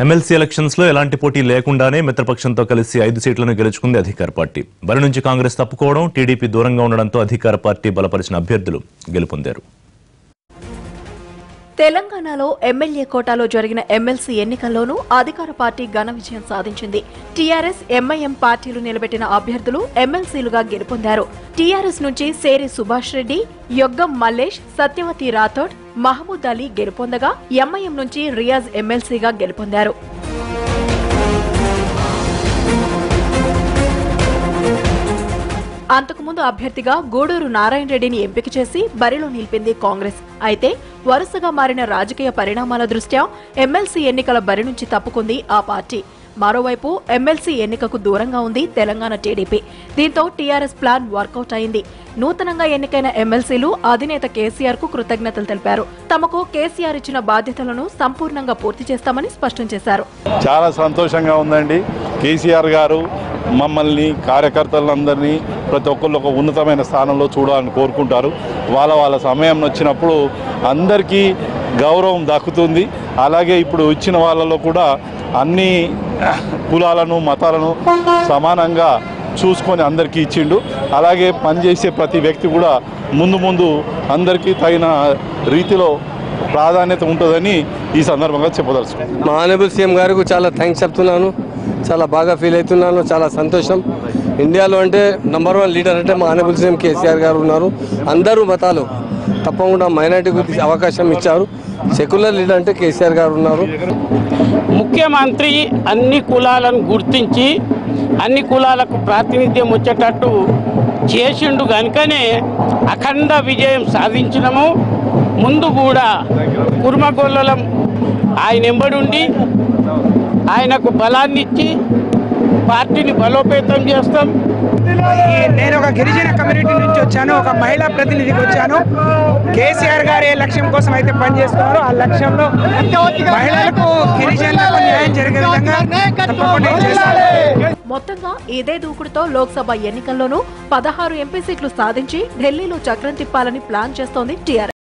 MLC elections లో ఎలాంటి పోటీ లేకుండానే మిత్రపక్షంతో కలిసి 5 సీట్లను గెలుచుకుంది అధికార పార్టీ. బరి నుంచి కాంగ్రెస్ తప్పుకోవడం, టీడీపీ దూరంగా ఉండడంతో అధికార పార్టీ బలపరిచిన అభ్యర్థులు గెలుపొందారు. తెలంగాణలో ఎమ్మెల్యే కోటాలో జరిగిన ఎమ్మెల్సీ ఎన్నికల్లోనూ అధికార పార్టీ ఘన విజయం సాధించింది. టీఆర్ఎస్, ఎంఐఎం పార్టీలు నిలబెట్టిన అభ్యర్థులు ఎమ్మెల్సీలుగా గెలుపొందారు. టీఆర్ఎస్ నుంచి సేరి సుభాష్ రెడ్డి, యొగ్గం మల్లేష్, సత్యవతి రాథోడ్, మహమూద్ అలీ గెలుపొందగా ఎంఐఎం నుంచి రియాజ్ ఎమ్మెల్సీగా గెలుపొందారు. అంతకుముందు అభ్యర్థిగా గూడూరు నారాయణ రెడ్డిని ఎంపిక చేసి బరిలో నిలిపింది కాంగ్రెస్. అయితే వరుసగా మారిన రాజకీయ పరిణామాల దృష్ట్యా ఎమ్మెల్సీ ఎన్నికల బరి నుంచి తప్పుకుంది ఆ పార్టీ. మరోవైపు ఎమ్మెల్సీ ఎన్నికకు దూరంగా ఉంది తెలంగాణ టీడీపీ. దీంతో టీఆర్ఎస్ ప్లాన్ వర్కౌట్ అయింది. నూతనంగా ఎన్నికైన ఎమ్మెల్సీలు అధినేత కేసీఆర్ కు కృతజ్ఞతలు తెలిపారు. తమకు కేసీఆర్ ఇచ్చిన బాధ్యతలను సంపూర్ణంగా పూర్తి చేస్తామని స్పష్టం చేశారు. చాలా సంతోషంగా ఉందండి. కేసీఆర్ గారు మమ్మల్ని, కార్యకర్తలందరినీ ప్రతి ఒక్కళ్ళు ఒక ఉన్నతమైన స్థానంలో చూడాలని కోరుకుంటారు. వాళ్ళ సమయం వచ్చినప్పుడు అందరికీ గౌరవం దక్కుతుంది. అలాగే ఇప్పుడు ఇచ్చిన వాళ్ళలో కూడా అన్ని కులాలను, మతాలను సమానంగా చూసుకొని అందరికీ ఇచ్చిండు. అలాగే పనిచేసే ప్రతి వ్యక్తి కూడా ముందు అందరికీ తగిన రీతిలో ప్రాధాన్యత ఉంటుందని ఈ సందర్భంగా చెప్పదలుచుకున్నాను. మా ఆనరబుల్ సీఎం గారికి చాలా థ్యాంక్స్ చెప్తున్నాను. చాలా బాగా ఫీల్ అవుతున్నాను. చాలా సంతోషం. ఇండియాలో అంటే నంబర్ 1 లీడర్ అంటే మా ఆనరబుల్ సీఎం కేసీఆర్ గారు ఉన్నారు. అందరూ మతాలు తప్పకుండా మైనారిటీకి అవకాశం ఇచ్చారు. సెక్యులర్ లీడర్ అంటే కేసీఆర్ గారు ఉన్నారు. ముఖ్యమంత్రి అన్ని కులాలను గుర్తించి అన్ని కులాలకు ప్రాతినిధ్యం వచ్చేటట్టు చేసిండు కనుకనే అఖండ విజయం సాధించినము. ముందు కూడా కుర్మగొల్లలం ఆయన ఎంబడుండి ఆయనకు బలాన్ని ఇచ్చి పార్టీని బలోపేతం చేస్తాం. నేను ఒక గిరిజన కమ్యూనిటీ నుంచి వచ్చాను, ఒక మహిళా ప్రతినిధికి వచ్చాను. కేసీఆర్ గారు ఏ లక్ష్యం కోసం అయితే పనిచేస్తున్నారో ఆ లక్ష్యంలో మహిళలకు, గిరిజనులకు న్యాయం జరిగే విధంగా తప్పకుండా చేస్తారు. మొత్తంగా ఇదే దూకుడుతో లోక్సభ ఎన్నికల్లోనూ 16 ఎంపీ సీట్లు సాధించి ఢిల్లీలో చక్రం తిప్పాలని ప్లాన్ చేస్తోంది టీఆర్ఎస్.